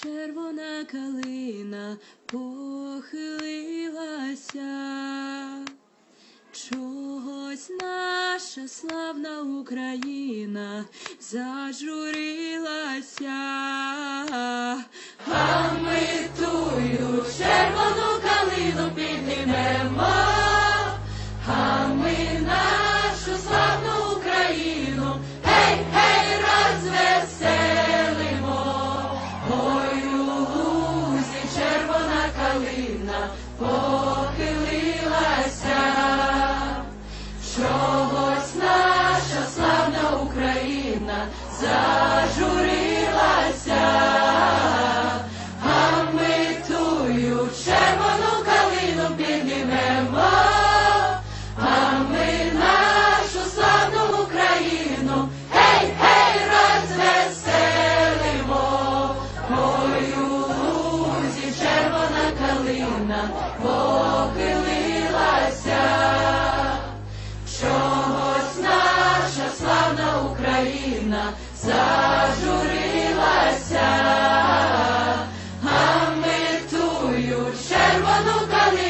червона калина похилилася, чогось наша славна Україна зажурилася, а ми тую червону калину піднімемо, а ми нашу славну Україну, гей, гей, розвеселимо. Ой, у лузі червона калина похилилася, чогось наша славна Україна зажурилася, а ми тую червону калину піднімемо, а ми нашу славну Україну, гей, гей, розвеселимо. Ой, у лузі червона калина похилилася, чогось наша славна Україна зажурилася, а ми тую червону калину